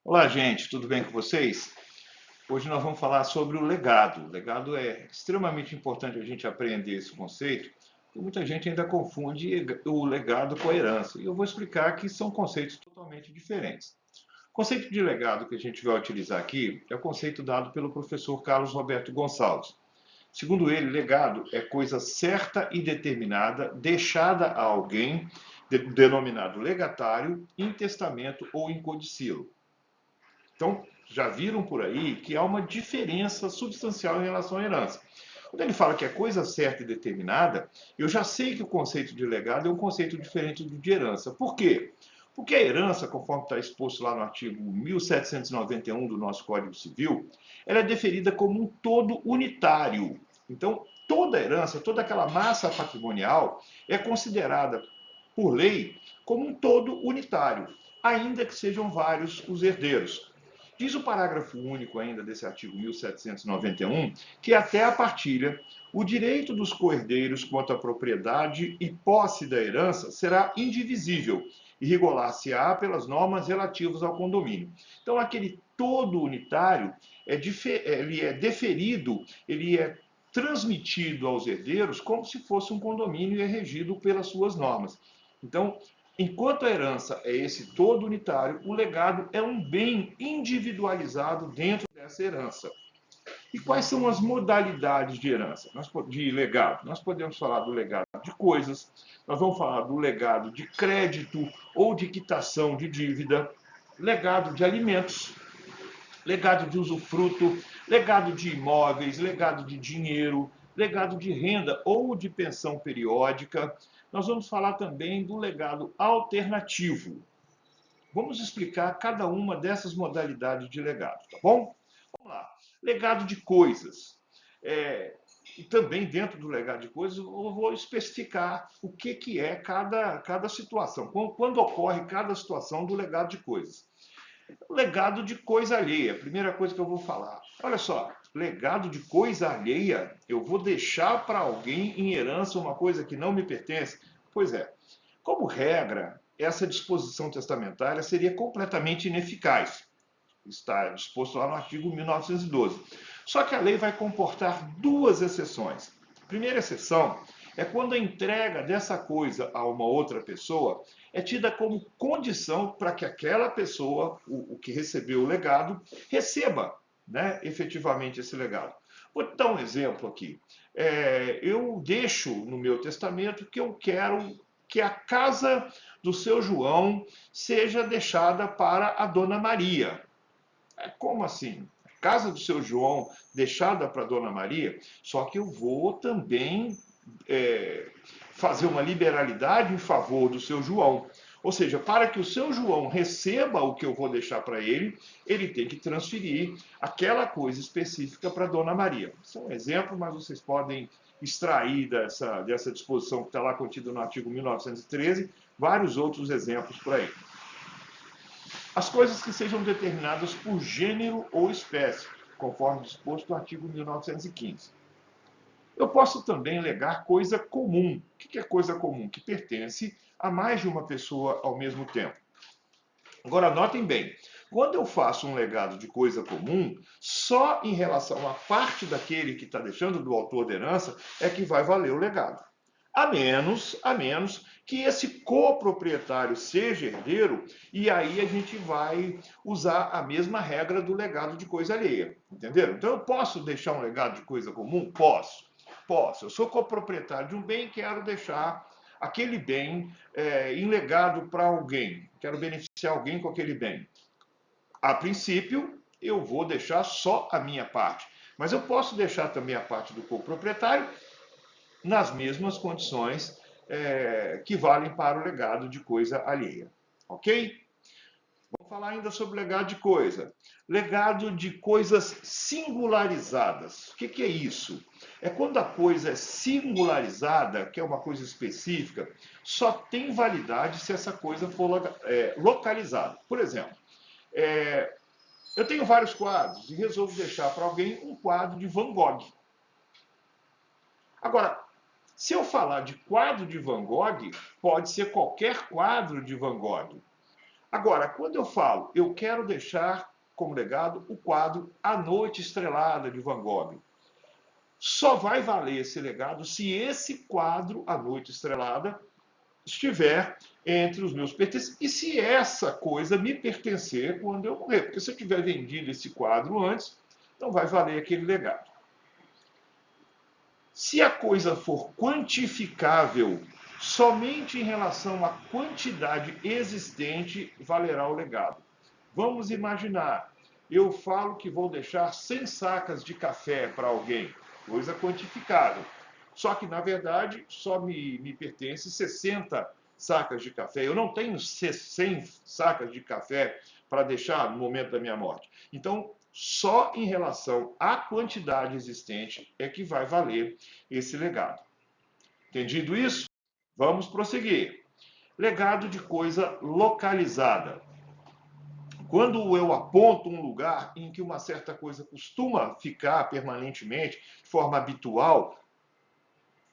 Olá, gente, tudo bem com vocês? Hoje nós vamos falar sobre o legado. O legado é extremamente importante a gente aprender esse conceito, porque muita gente ainda confunde o legado com a herança. E eu vou explicar que são conceitos totalmente diferentes. O conceito de legado que a gente vai utilizar aqui é o conceito dado pelo professor Carlos Roberto Gonçalves. Segundo ele, legado é coisa certa e determinada, deixada a alguém, denominado legatário, em testamento ou em codicilo. Então, já viram por aí que há uma diferença substancial em relação à herança. Quando ele fala que é coisa certa e determinada, eu já sei que o conceito de legado é um conceito diferente do de herança. Por quê? Porque a herança, conforme está exposto lá no artigo 1791 do nosso Código Civil, ela é deferida como um todo unitário. Então, toda a herança, toda aquela massa patrimonial é considerada, por lei, como um todo unitário, ainda que sejam vários os herdeiros. Diz o parágrafo único ainda desse artigo 1791 que até a partilha, o direito dos coherdeiros quanto à propriedade e posse da herança será indivisível e regular-se-á pelas normas relativas ao condomínio. Então, aquele todo unitário ele é deferido, ele é transmitido aos herdeiros como se fosse um condomínio e é regido pelas suas normas. Então, enquanto a herança é esse todo unitário, o legado é um bem individualizado dentro dessa herança. E quais são as modalidades de herança, de legado? Nós podemos falar do legado de coisas, nós vamos falar do legado de crédito ou de quitação de dívida, legado de alimentos, legado de usufruto, legado de imóveis, legado de dinheiro, legado de renda ou de pensão periódica. Nós vamos falar também do legado alternativo. Vamos explicar cada uma dessas modalidades de legado, tá bom? Vamos lá. Legado de coisas. E também dentro do legado de coisas eu vou especificar o que é cada situação, quando ocorre cada situação do legado de coisas. Legado de coisa alheia, primeira coisa que eu vou falar. Olha só, legado de coisa alheia, eu vou deixar para alguém em herança uma coisa que não me pertence? Pois é, como regra, essa disposição testamentária seria completamente ineficaz. Está disposto lá no artigo 1912. Só que a lei vai comportar duas exceções. A primeira exceção é quando a entrega dessa coisa a uma outra pessoa é tida como condição para que aquela pessoa, o que recebeu o legado, receba, né, efetivamente esse legado. Vou dar um exemplo aqui. Eu deixo no meu testamento que eu quero que a casa do seu João seja deixada para a Dona Maria. Como assim? A casa do seu João deixada para a Dona Maria? Só que eu vou também fazer uma liberalidade em favor do seu João. Ou seja, para que o seu João receba o que eu vou deixar para ele, ele tem que transferir aquela coisa específica para a Dona Maria. Isso é um exemplo, mas vocês podem extrair dessa disposição que está lá contida no artigo 1913 vários outros exemplos por aí. As coisas que sejam determinadas por gênero ou espécie, conforme disposto no artigo 1915. Eu posso também legar coisa comum. O que é coisa comum? Que pertence a mais de uma pessoa ao mesmo tempo. Agora, notem bem, quando eu faço um legado de coisa comum, só em relação à parte daquele que está deixando do autor da herança é que vai valer o legado. A menos que esse coproprietário seja herdeiro, e aí a gente vai usar a mesma regra do legado de coisa alheia. Entenderam? Então eu posso deixar um legado de coisa comum? Posso. Posso. Eu sou coproprietário de um bem e quero deixar aquele bem em legado para alguém. Quero beneficiar alguém com aquele bem. A princípio, eu vou deixar só a minha parte. Mas eu posso deixar também a parte do coproprietário nas mesmas condições que valem para o legado de coisa alheia. Ok? Vamos falar ainda sobre legado de coisa. Legado de coisas singularizadas. O que é isso? É quando a coisa é singularizada, que é uma coisa específica, só tem validade se essa coisa for localizada. Por exemplo, eu tenho vários quadros e resolvo deixar para alguém um quadro de Van Gogh. Agora, se eu falar de quadro de Van Gogh, pode ser qualquer quadro de Van Gogh. Agora, quando eu falo, eu quero deixar como legado o quadro A Noite Estrelada de Van Gogh, só vai valer esse legado se esse quadro, A Noite Estrelada, estiver entre os meus pertences e se essa coisa me pertencer quando eu morrer. Porque se eu tiver vendido esse quadro antes, não vai valer aquele legado. Se a coisa for quantificável, somente em relação à quantidade existente valerá o legado. Vamos imaginar, eu falo que vou deixar 100 sacas de café para alguém, coisa quantificável. Só que, na verdade, só me pertence 60 sacas de café. Eu não tenho 100 sacas de café para deixar no momento da minha morte. Então, só em relação à quantidade existente é que vai valer esse legado. Entendido isso? Vamos prosseguir. Legado de coisa localizada. Quando eu aponto um lugar em que uma certa coisa costuma ficar permanentemente, de forma habitual,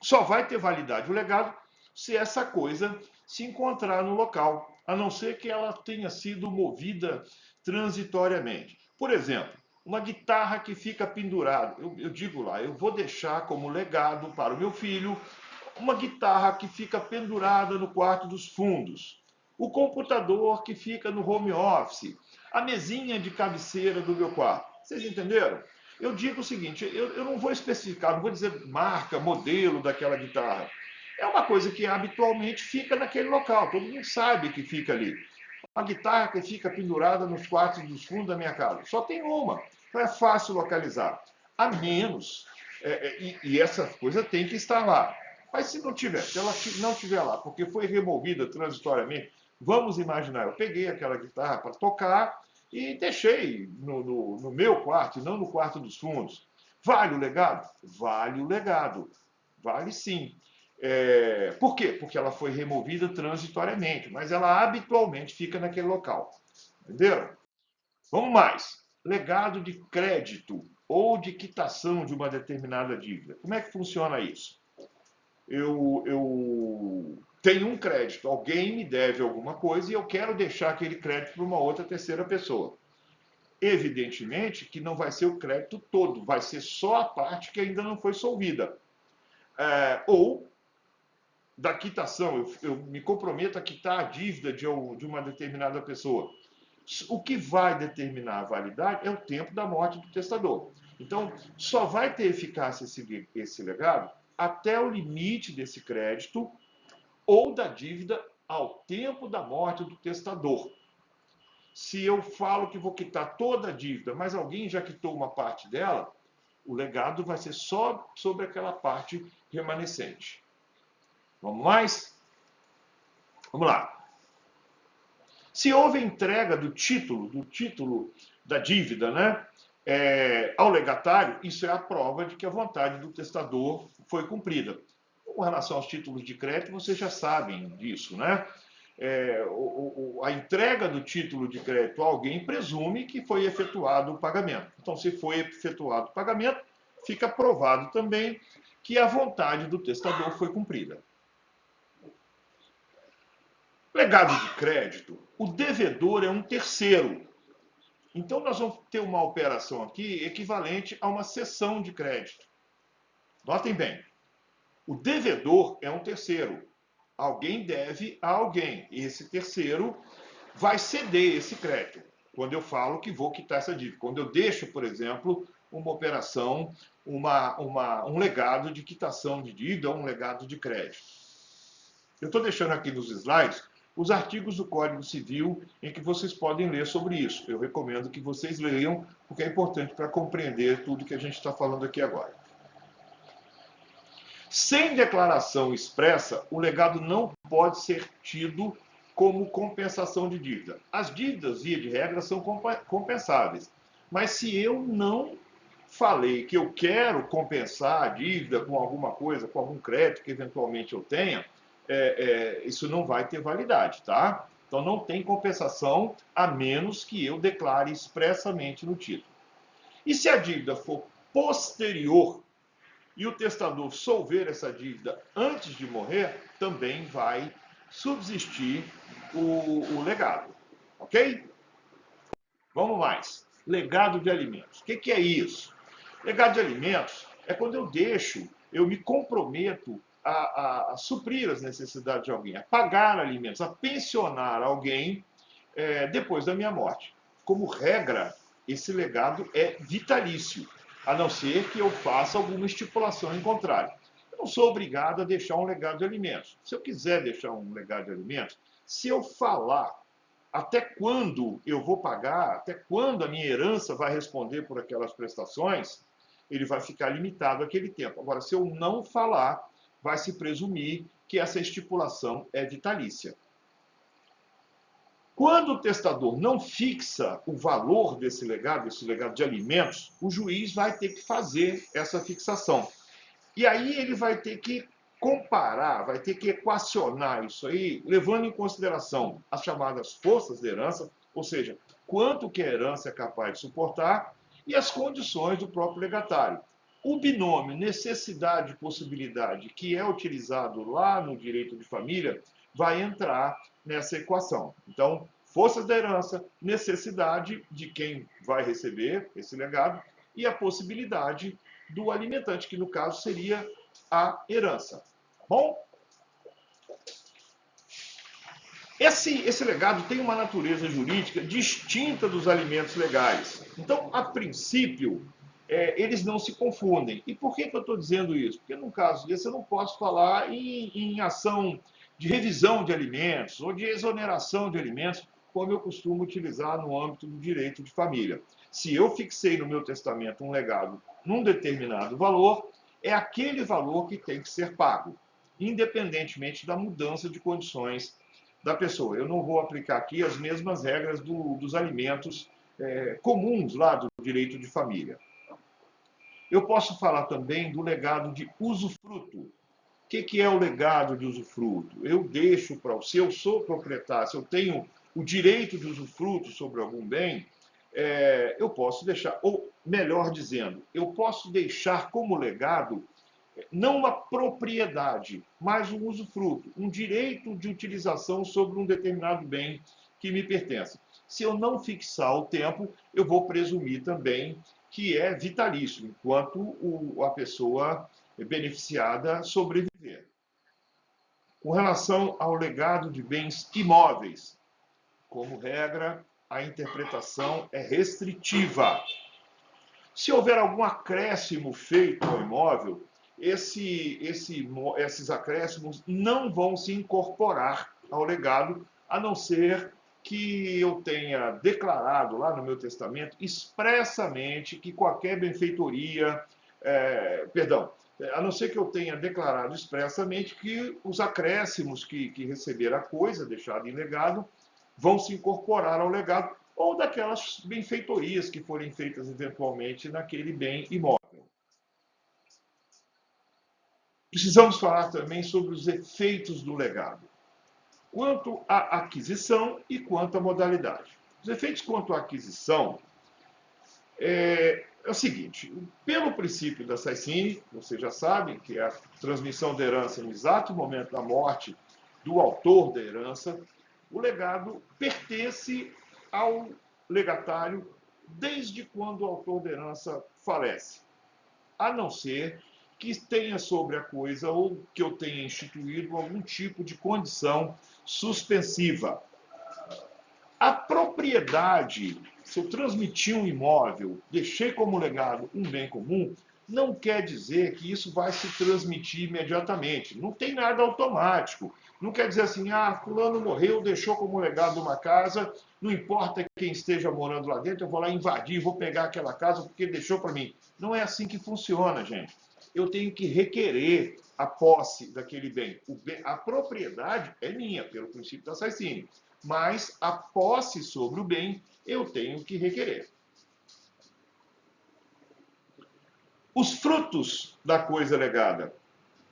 só vai ter validade o legado se essa coisa se encontrar no local, a não ser que ela tenha sido movida transitoriamente. Por exemplo, uma guitarra que fica pendurada. Eu digo lá, eu vou deixar como legado para o meu filho uma guitarra que fica pendurada no quarto dos fundos, o computador que fica no home office, a mesinha de cabeceira do meu quarto. Vocês entenderam? Eu digo o seguinte, eu não vou especificar, não vou dizer marca, modelo daquela guitarra. É uma coisa que habitualmente fica naquele local, todo mundo sabe que fica ali. Uma guitarra que fica pendurada nos quartos dos fundos da minha casa. Só tem uma, então é fácil localizar. A menos, e essa coisa tem que estar lá. Mas se não tiver, se ela não tiver lá, porque foi removida transitoriamente, vamos imaginar, eu peguei aquela guitarra para tocar e deixei no meu quarto e não no quarto dos fundos. Vale o legado? Vale o legado. Vale sim. Por quê? Porque ela foi removida transitoriamente, mas ela habitualmente fica naquele local. Entenderam? Vamos mais. Legado de crédito ou de quitação de uma determinada dívida. Como é que funciona isso? Eu tenho um crédito, alguém me deve alguma coisa e eu quero deixar aquele crédito para uma outra terceira pessoa. Evidentemente que não vai ser o crédito todo, vai ser só a parte que ainda não foi solvida. Ou da quitação, eu me comprometo a quitar a dívida de uma determinada pessoa. O que vai determinar a validade é o tempo da morte do testador. Então, só vai ter eficácia esse legado até o limite desse crédito ou da dívida ao tempo da morte do testador. Se eu falo que vou quitar toda a dívida, mas alguém já quitou uma parte dela, o legado vai ser só sobre aquela parte remanescente. Vamos mais? Vamos lá. Se houve entrega do título da dívida, né, ao legatário, isso é a prova de que a vontade do testador foi cumprida. Com relação aos títulos de crédito, vocês já sabem disso, né? A entrega do título de crédito a alguém presume que foi efetuado o pagamento. Então, se foi efetuado o pagamento, fica provado também que a vontade do testador foi cumprida. Legado de crédito, o devedor é um terceiro. Então, nós vamos ter uma operação aqui equivalente a uma cessão de crédito. Notem bem, o devedor é um terceiro. Alguém deve a alguém. E esse terceiro vai ceder esse crédito. Quando eu falo que vou quitar essa dívida. Quando eu deixo, por exemplo, uma operação, um legado de quitação de dívida, um legado de crédito. Eu estou deixando aqui nos slides os artigos do Código Civil em que vocês podem ler sobre isso. Eu recomendo que vocês leiam, porque é importante para compreender tudo que a gente está falando aqui agora. Sem declaração expressa, o legado não pode ser tido como compensação de dívida. As dívidas, via de regra, são compensáveis. Mas se eu não falei que eu quero compensar a dívida com alguma coisa, com algum crédito que eventualmente eu tenha, isso não vai ter validade, tá? Então não tem compensação a menos que eu declare expressamente no título. E se a dívida for posterior e o testador solver essa dívida antes de morrer, também vai subsistir o legado. Ok? Vamos mais. Legado de alimentos. O que é isso? Legado de alimentos é quando eu me comprometo a suprir as necessidades de alguém, a pagar alimentos, a pensionar alguém depois da minha morte. Como regra, esse legado é vitalício, a não ser que eu faça alguma estipulação em contrário. Eu não sou obrigado a deixar um legado de alimentos. Se eu quiser deixar um legado de alimentos, se eu falar até quando eu vou pagar, até quando a minha herança vai responder por aquelas prestações, ele vai ficar limitado àquele tempo. Agora, se eu não falar, vai se presumir que essa estipulação é vitalícia. Quando o testador não fixa o valor desse legado de alimentos, o juiz vai ter que fazer essa fixação. E aí ele vai ter que comparar, vai ter que equacionar isso aí, levando em consideração as chamadas forças de herança, ou seja, quanto que a herança é capaz de suportar, e as condições do próprio legatário. O binômio necessidade e possibilidade, que é utilizado lá no direito de família, vai entrar nessa equação. Então, forças da herança, necessidade de quem vai receber esse legado e a possibilidade do alimentante, que no caso seria a herança. Tá bom? Esse legado tem uma natureza jurídica distinta dos alimentos legais. Então, a princípio, eles não se confundem. E por que eu estou dizendo isso? Porque, num caso desse, eu não posso falar em ação de revisão de alimentos ou de exoneração de alimentos, como eu costumo utilizar no âmbito do direito de família. Se eu fixei no meu testamento um legado num determinado valor, é aquele valor que tem que ser pago, independentemente da mudança de condições da pessoa. Eu não vou aplicar aqui as mesmas regras dos alimentos comuns lá do direito de família. Eu posso falar também do legado de usufruto. O que é o legado de usufruto? Eu deixo para, se eu sou proprietário, se eu tenho o direito de usufruto sobre algum bem, eu posso deixar, ou melhor dizendo, eu posso deixar como legado não uma propriedade, mas um usufruto, um direito de utilização sobre um determinado bem que me pertence. Se eu não fixar o tempo, eu vou presumir também que é vitalício, enquanto a pessoa beneficiada sobreviver. Com relação ao legado de bens imóveis, como regra, a interpretação é restritiva. Se houver algum acréscimo feito ao imóvel, esses acréscimos não vão se incorporar ao legado, a não ser que eu tenha declarado lá no meu testamento expressamente que qualquer benfeitoria, a não ser que eu tenha declarado expressamente que os acréscimos que receber a coisa deixada em legado vão se incorporar ao legado, ou daquelas benfeitorias que forem feitas eventualmente naquele bem imóvel. Precisamos falar também sobre os efeitos do legado, quanto à aquisição e quanto à modalidade. Os efeitos quanto à aquisição é o seguinte: pelo princípio da Saicine, vocês já sabem que é a transmissão da herança no exato momento da morte do autor da herança, o legado pertence ao legatário desde quando o autor da herança falece, a não ser que tenha sobre a coisa ou que eu tenha instituído algum tipo de condição suspensiva. A propriedade, se eu transmitir um imóvel, deixei como legado um bem comum, não quer dizer que isso vai se transmitir imediatamente. Não tem nada automático. Não quer dizer assim, fulano morreu, deixou como legado uma casa, não importa quem esteja morando lá dentro, eu vou lá invadir, vou pegar aquela casa porque ele deixou para mim. Não é assim que funciona, gente. Eu tenho que requerer a posse daquele bem. A propriedade é minha, pelo princípio da Saicine, mas a posse sobre o bem eu tenho que requerer. Os frutos da coisa legada,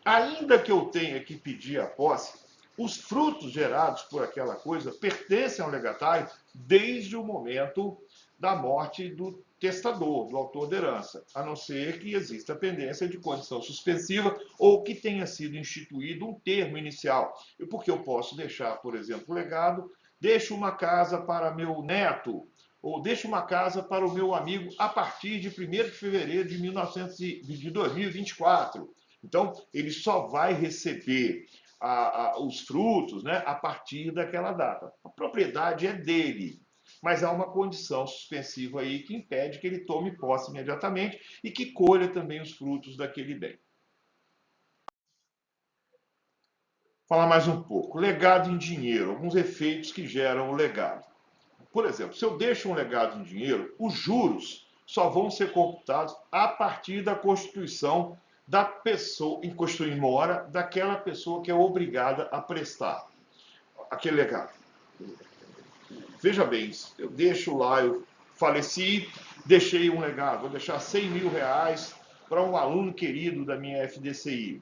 ainda que eu tenha que pedir a posse, os frutos gerados por aquela coisa pertencem ao legatário desde o momento da morte do testador, do autor da herança, a não ser que exista pendência de condição suspensiva ou que tenha sido instituído um termo inicial. Porque eu posso deixar, por exemplo, o legado deixo uma casa para meu neto, ou deixo uma casa para o meu amigo a partir de 1º de fevereiro de 2024. Então, ele só vai receber os frutos, né, a partir daquela data. A propriedade é dele, mas há uma condição suspensiva aí que impede que ele tome posse imediatamente e que colha também os frutos daquele bem. Falar mais um pouco. Legado em dinheiro, alguns efeitos que geram o legado. Por exemplo, se eu deixo um legado em dinheiro, os juros só vão ser computados a partir da constituição da pessoa, em constituir mora, daquela pessoa que é obrigada a prestar aquele legado. Veja bem, eu deixo lá, eu faleci, deixei um legado, vou deixar 100 mil reais para um aluno querido da minha FDCI.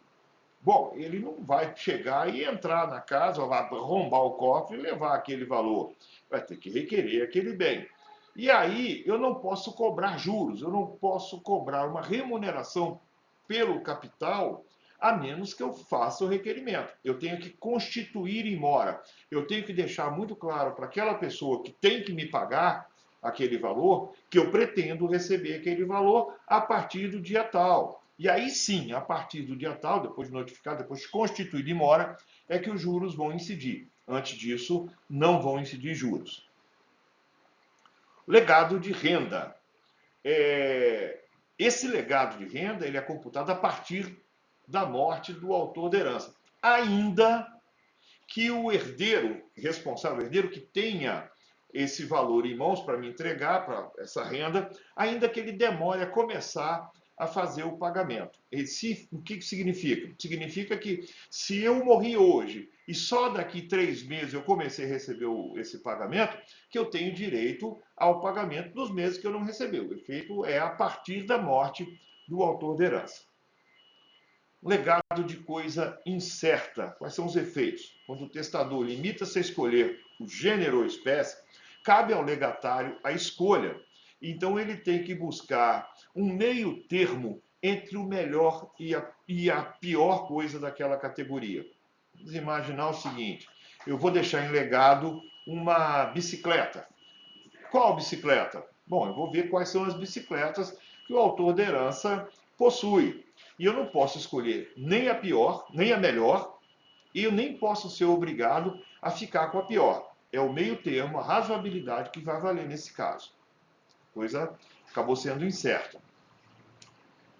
Bom, ele não vai chegar e entrar na casa, vai arrombar o cofre e levar aquele valor. Vai ter que requerer aquele bem. E aí eu não posso cobrar juros, eu não posso cobrar uma remuneração pelo capital, a menos que eu faça o requerimento. Eu tenho que constituir em mora. Eu tenho que deixar muito claro para aquela pessoa que tem que me pagar aquele valor, que eu pretendo receber aquele valor a partir do dia tal. E aí sim, a partir do dia tal, depois de notificado, depois de constituído em mora, é que os juros vão incidir. Antes disso, não vão incidir juros. Legado de renda. Esse legado de renda ele é computado a partir da morte do autor da herança. Ainda que o herdeiro responsável, o herdeiro que tenha esse valor em mãos para me entregar para essa renda, ainda que ele demore a começar a fazer o pagamento. O que significa? Significa que se eu morri hoje e só daqui 3 meses eu comecei a receber esse pagamento, que eu tenho direito ao pagamento dos meses que eu não recebi. O efeito é a partir da morte do autor da herança. Legado de coisa incerta. Quais são os efeitos? Quando o testador limita-se a escolher o gênero ou espécie, cabe ao legatário a escolha. Então ele tem que buscar um meio termo entre o melhor e a pior coisa daquela categoria. Vamos imaginar o seguinte: eu vou deixar em legado uma bicicleta. Qual bicicleta? Bom, eu vou ver quais são as bicicletas que o autor da herança possui. E eu não posso escolher nem a pior, nem a melhor, e eu nem posso ser obrigado a ficar com a pior. É o meio termo, a razoabilidade que vai valer nesse caso. A coisa acabou sendo incerta.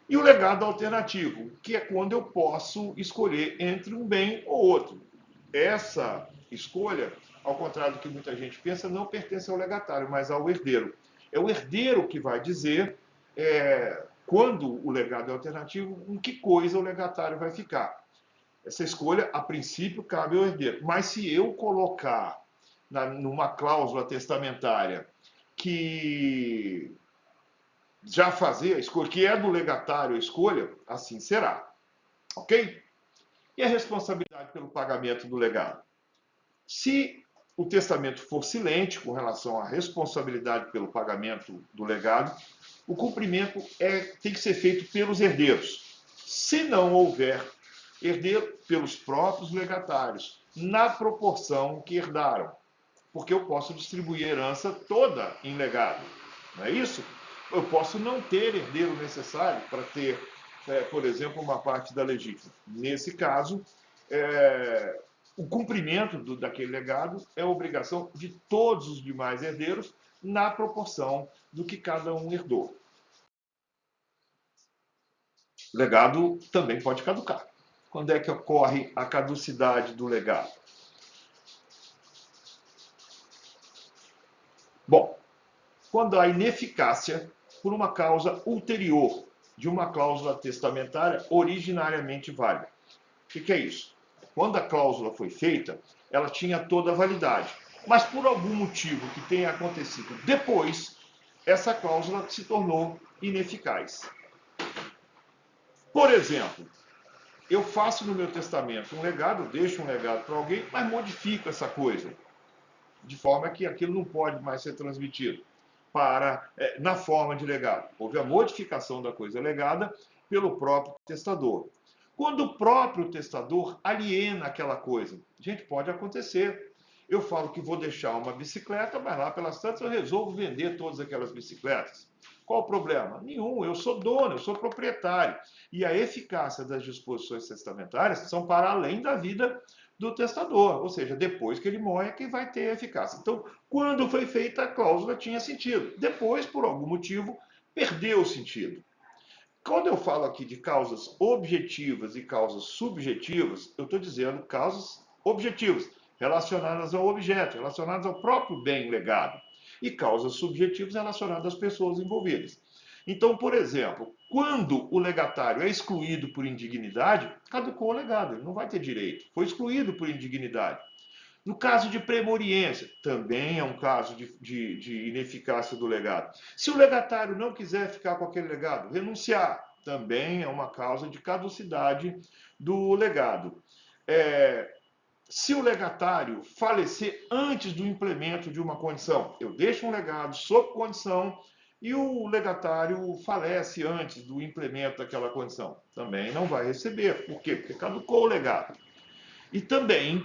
E o legado alternativo, que é quando eu posso escolher entre um bem ou outro. Essa escolha, ao contrário do que muita gente pensa, não pertence ao legatário, mas ao herdeiro. É o herdeiro que vai dizer quando o legado é alternativo, em que coisa o legatário vai ficar. Essa escolha, a princípio, cabe ao herdeiro. Mas se eu colocar numa cláusula testamentária que já fazer a escolha, que é do legatário a escolha, assim será. Ok? E a responsabilidade pelo pagamento do legado? Se o testamento for silente com relação à responsabilidade pelo pagamento do legado, o cumprimento tem que ser feito pelos herdeiros. Se não houver herdeiro, pelos próprios legatários, na proporção que herdaram. Porque eu posso distribuir a herança toda em legado. Não é isso? Eu posso não ter herdeiro necessário para ter, por exemplo, uma parte da legítima. Nesse caso, o cumprimento daquele legado é obrigação de todos os demais herdeiros na proporção do que cada um herdou. O legado também pode caducar. Quando é que ocorre a caducidade do legado? Bom, quando há ineficácia por uma causa ulterior de uma cláusula testamentária originariamente válida. O que é isso? Quando a cláusula foi feita, ela tinha toda a validade. Mas por algum motivo que tenha acontecido depois, essa cláusula se tornou ineficaz. Por exemplo, eu faço no meu testamento um legado, deixo um legado para alguém, mas modifico essa coisa, de forma que aquilo não pode mais ser transmitido na forma de legado. Houve a modificação da coisa legada pelo próprio testador. Quando o próprio testador aliena aquela coisa, gente, pode acontecer. eu falo que vou deixar uma bicicleta, mas lá pelas tantas eu resolvo vender todas aquelas bicicletas. Qual o problema? Nenhum, eu sou dono, eu sou proprietário. E a eficácia das disposições testamentárias são para além da vida do testador, ou seja, depois que ele morre é que vai ter eficácia. Então, quando foi feita a cláusula tinha sentido. Depois, por algum motivo, perdeu o sentido. Quando eu falo aqui de causas objetivas e causas subjetivas, eu estou dizendo causas objetivas, relacionadas ao objeto, relacionadas ao próprio bem legado, e causas subjetivas relacionadas às pessoas envolvidas. Então, por exemplo, quando o legatário é excluído por indignidade, caducou o legado, ele não vai ter direito, foi excluído por indignidade. No caso de premoriência, também é um caso de ineficácia do legado. Se o legatário não quiser ficar com aquele legado, renunciar, também é uma causa de caducidade do legado. Se o legatário falecer antes do implemento de uma condição, eu deixo um legado sob condição e o legatário falece antes do implemento daquela condição, também não vai receber. Por quê? Porque caducou o legado. E também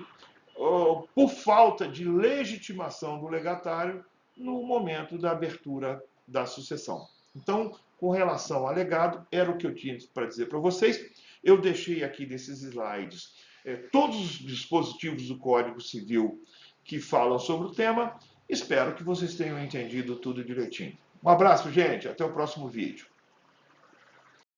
por falta de legitimação do legatário no momento da abertura da sucessão. Então, com relação ao legado, era o que eu tinha para dizer para vocês. Eu deixei aqui nesses slides todos os dispositivos do Código Civil que falam sobre o tema. Espero que vocês tenham entendido tudo direitinho. Um abraço, gente. Até o próximo vídeo.